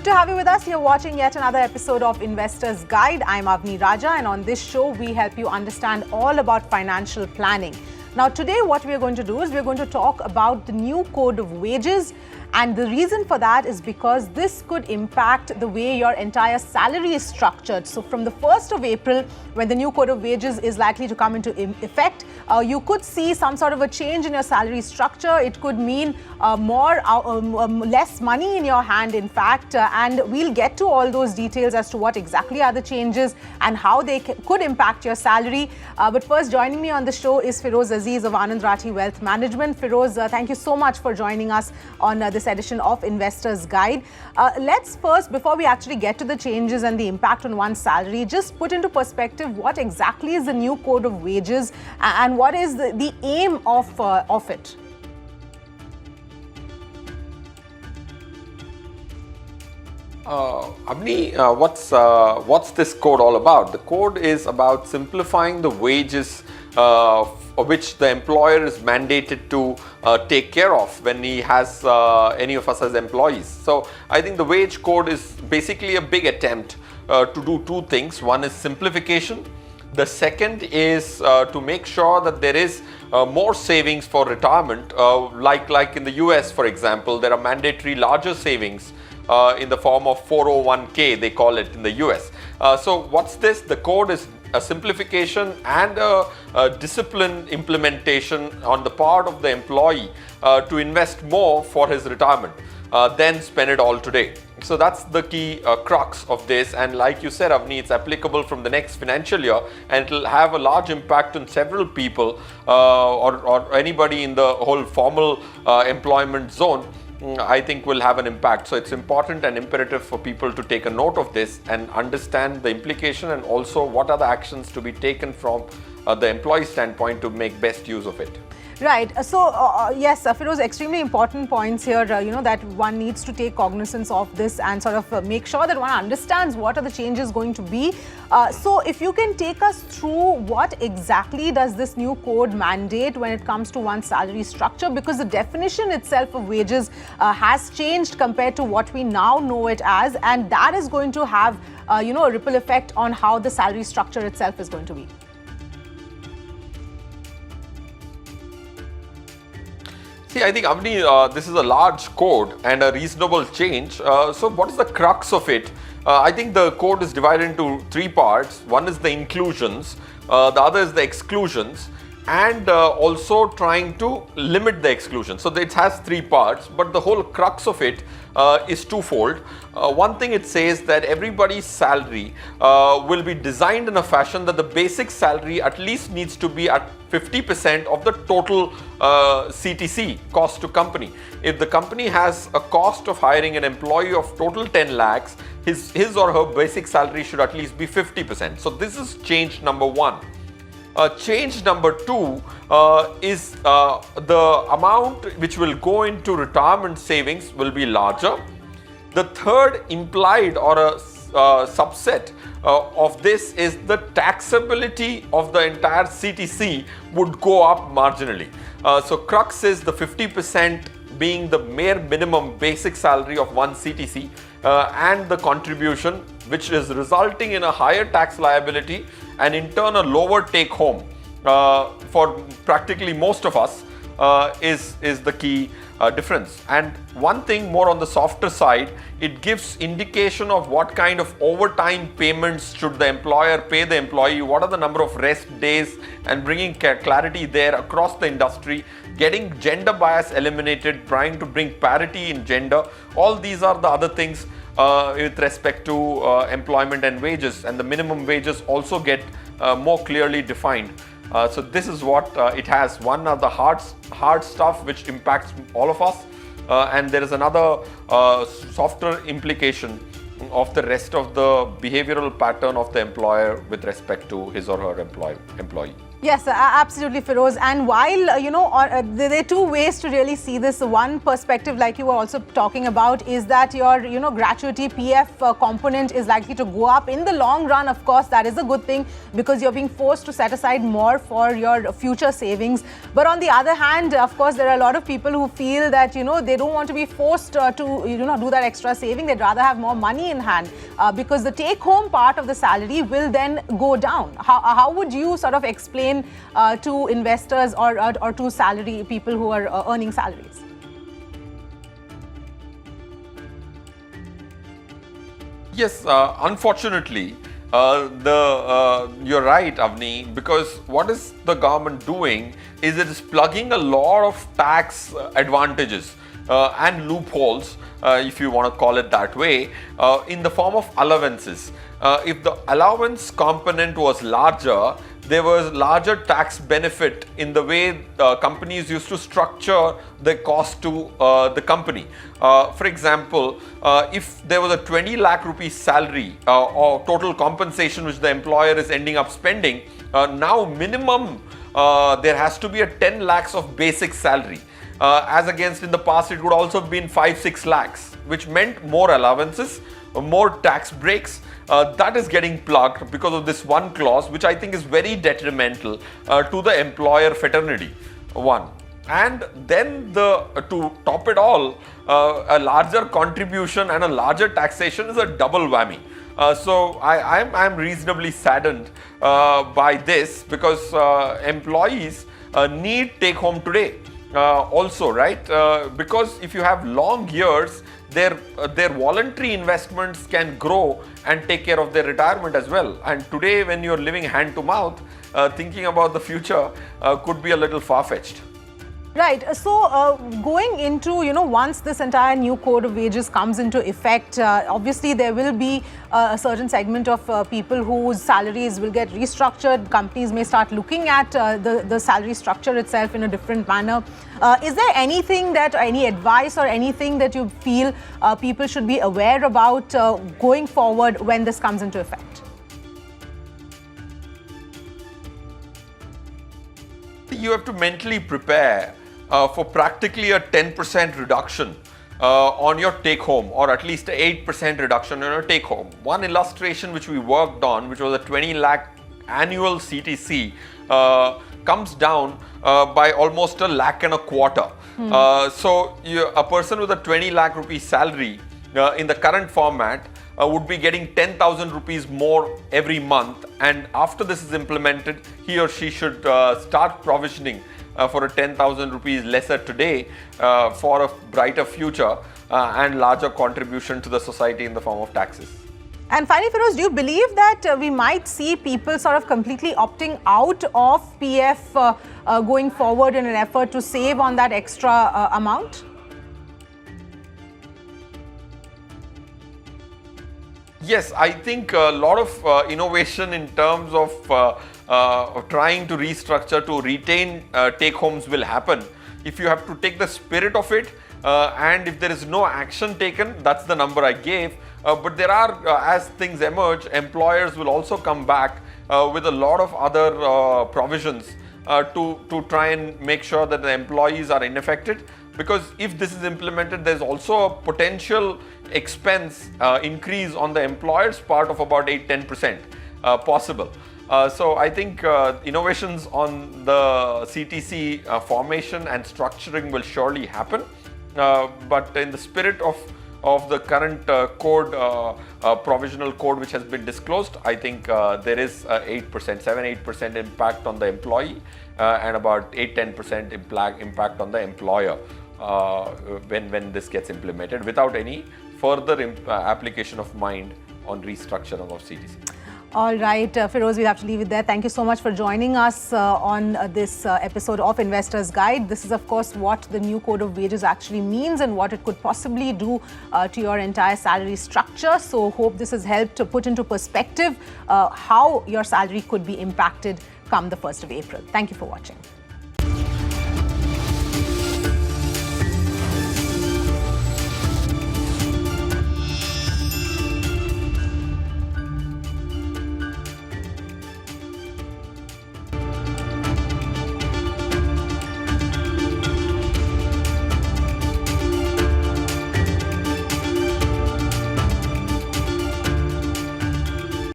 Good to have you with us. You're watching yet another episode of Investor's Guide. I'm Avni Raja, and on this show, we help you understand all about financial planning. Now, today, what we're going to do is we're going to talk about the new code of wages. And the reason for that is because this could impact the way your entire salary is structured. So from the 1st of April, when the new code of wages is likely to come into effect, you could see some sort of a change in your salary structure. It could mean less money in your hand, in fact, and we'll get to all those details as to what exactly are the changes and how they could impact your salary. But first, joining me on the show is Feroze Azeez of Anand Rathi Wealth Management. Feroze, thank you so much for joining us on this edition of Investor's Guide. Let's first, before we actually get to the changes and the impact on one's salary, just put into perspective what exactly is the new code of wages and what is the aim of it. Avni, what's this code all about? The code is about simplifying the wages which the employer is mandated to take care of when he has any of us as employees. So I think the wage code is basically a big attempt to do two things. One is simplification. The second is to make sure that there is more savings for retirement. Like in the US, for example, there are mandatory larger savings in the form of 401k, they call it in the US. So what's this? The code is a simplification and a discipline implementation on the part of the employee to invest more for his retirement than spend it all today. So that's the key crux of this, and like you said, Avni, it's applicable from the next financial year, and it will have a large impact on several people or anybody in the whole formal employment zone. I think will have an impact. So it's important and imperative for people to take a note of this and understand the implication and also what are the actions to be taken from the employee standpoint to make best use of it. Right. So, yes, Feroze, extremely important points here, that one needs to take cognizance of this and sort of make sure that one understands what are the changes going to be. So, if you can take us through what exactly does this new code mandate when it comes to one's salary structure, because the definition itself of wages has changed compared to what we now know it as, and that is going to have, a ripple effect on how the salary structure itself is going to be. See, I think, Avni, this is a large code and a reasonable change. So what is the crux of it? I think the code is divided into three parts. One is the inclusions, the other is the exclusions, and also trying to limit the exclusion. So it has three parts, but the whole crux of it is twofold. One thing it says that everybody's salary will be designed in a fashion that the basic salary at least needs to be at 50% of the total CTC, cost to company. If the company has a cost of hiring an employee of total 10 lakhs, his or her basic salary should at least be 50%. So this is change number one. Change number two is the amount which will go into retirement savings will be larger. The third implied or a subset of this is the taxability of the entire CTC would go up marginally. So crux is the 50% being the mere minimum basic salary of one CTC and the contribution, which is resulting in a higher tax liability and in turn a lower take home for practically most of us is the key difference. And one thing more on the softer side, it gives indication of what kind of overtime payments should the employer pay the employee, what are the number of rest days, and bringing clarity there across the industry, getting gender bias eliminated, trying to bring parity in gender. All these are the other things with respect to employment and wages, and the minimum wages also get more clearly defined. So this is what it has. One of the hard stuff which impacts all of us, and there is another softer implication of the rest of the behavioral pattern of the employer with respect to his or her employee. Yes, absolutely, Feroze. And while, there are two ways to really see this. One perspective, like you were also talking about, is that your, gratuity PF component is likely to go up. In the long run, of course, that is a good thing because you're being forced to set aside more for your future savings. But on the other hand, of course, there are a lot of people who feel that, they don't want to be forced to, do that extra saving. They'd rather have more money in hand because the take-home part of the salary will then go down. How would you sort of explain to investors or to salary people who are earning salaries? Yes, unfortunately, you're right, Avni, because what is the government doing is it is plugging a lot of tax advantages and loopholes, if you want to call it that way, in the form of allowances. If the allowance component was larger, there was larger tax benefit in the way companies used to structure the cost to the company. For example, if there was a 20 lakh rupees salary or total compensation which the employer is ending up spending, now minimum there has to be a 10 lakhs of basic salary. As against in the past it would also have been 5-6 lakhs, which meant more allowances, more tax breaks. That is getting plugged because of this one clause, which I think is very detrimental to the employer fraternity. One. And then to top it all, a larger contribution and a larger taxation is a double whammy. So I'm reasonably saddened by this because employees need take home today. Also, right? Because if you have long years, their voluntary investments can grow and take care of their retirement as well. And today, when you're living hand to mouth, thinking about the future could be a little far-fetched. Right. So going into, once this entire new code of wages comes into effect, obviously there will be a certain segment of people whose salaries will get restructured. Companies may start looking at the salary structure itself in a different manner. Is there anything any advice or anything that you feel people should be aware about going forward when this comes into effect? You have to mentally prepare for practically a 10% reduction on your take home, or at least an 8% reduction on your take home. One illustration which we worked on, which was a 20 lakh annual CTC, comes down by almost 1.25 lakh. So a person with a 20 lakh rupee salary in the current format would be getting 10,000 rupees more every month, and after this is implemented, he or she should start provisioning for a 10,000 rupees lesser today for a brighter future and larger contribution to the society in the form of taxes. And finally, Feroze, do you believe that we might see people sort of completely opting out of PF going forward in an effort to save on that extra amount? Yes, I think a lot of innovation in terms of trying to restructure to retain take homes will happen. If you have to take the spirit of it and if there is no action taken, that's the number I gave. But there are, as things emerge, employers will also come back with a lot of other provisions to try and make sure that the employees are unaffected. Because if this is implemented, there's also a potential expense increase on the employer's part of about 8-10% possible. So I think innovations on the CTC formation and structuring will surely happen. But in the spirit of the current code, provisional code which has been disclosed, I think there is 7-8% impact on the employee and about 8-10% impact on the employer when this gets implemented without any further application of mind on restructuring of CTC. All right, Feroze, we'll have to leave it there. Thank you so much for joining us on this episode of Investor's Guide. This is, of course, what the new Code of Wages actually means and what it could possibly do to your entire salary structure. So hope this has helped to put into perspective how your salary could be impacted come the 1st of April. Thank you for watching.